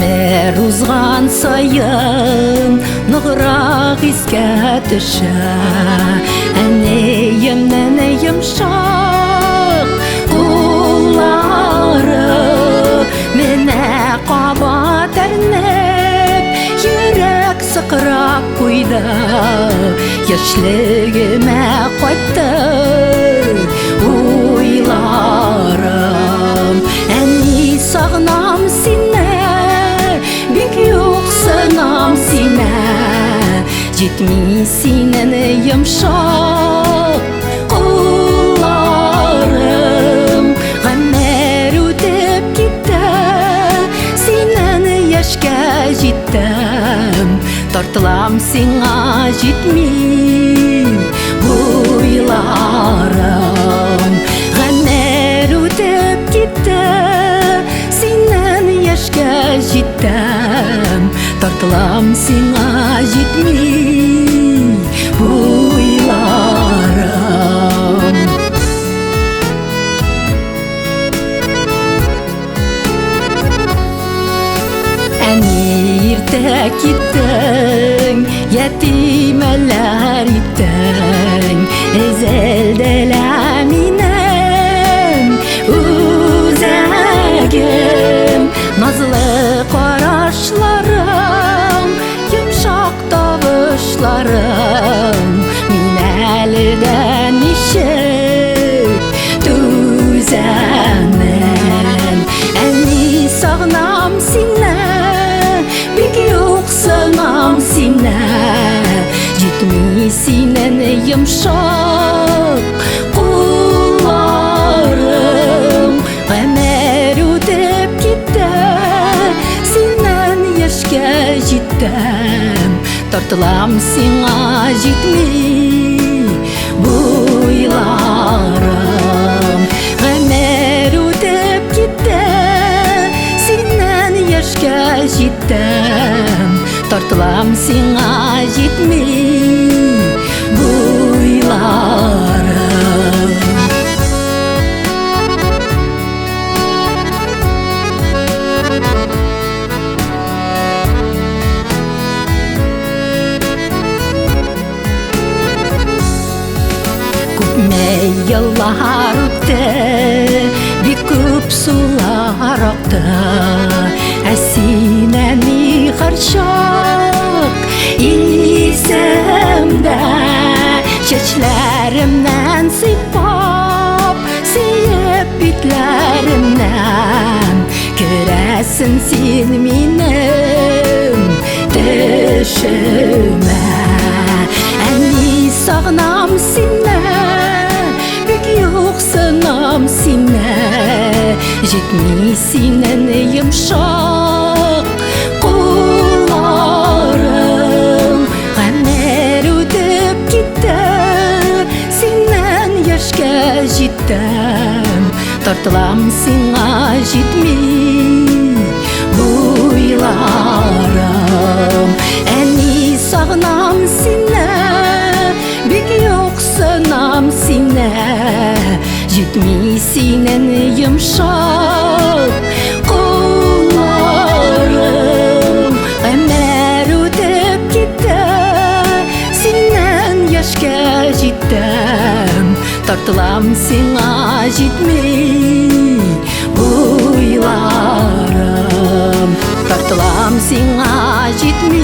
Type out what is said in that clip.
Күндер узган сайын ныграк искә төшә, әнәемнән йомшак куллары менә кабат әрнеп, йөрәк сыкрап куйды, яшьлегемә кайтты уйларым. Әни, сагынам сине, бик юксынам сине, җитми синең йомшак кулларым. Гомер үтеп китте, синең яшькә җиттем, тартылам сиңа җитми уйларым. Гомер үтеп китте, синең яшькә җиттем, тартылам сиңа җитми уйларым. Әни, иртә киттең, ятимәләр иттең, әзәлдәлә минем үзәгем. Назлы карашларың, йомшак тавышларың, мин әле дә ничек түзәмен. Әни, сагынам сине, бик юксынам сине, җитми синең йомшак кулларым. Гомер үтеп китте, синең яшькә җиттем, тартылам сиңа җитми уйларым. Гомер үтеп китте, синең яшькә җиттем, тартылам сиңа җитми уйларым. Күпме еллар үтте, бик күп сулар акты, ә син, әни, һәрчак исемдә. Чәчләремнән сыйпап, сөеп битләремнән керәсең син минем төшемә. Әни, сагынам сине, бик юксынам сине, җитми синең йомшак кулларың. Гомер үтеп китте, синең яшькә җиттем, тартылам сиңа җитми уйларым. Әни, сагынам сине, бик юксынам сине, җитми синең йомшак кулларың. Гомер үтеп китте, синең яшькә җиттем, тартылам сиңа җитми уйларым. Тартылам сиңа җитми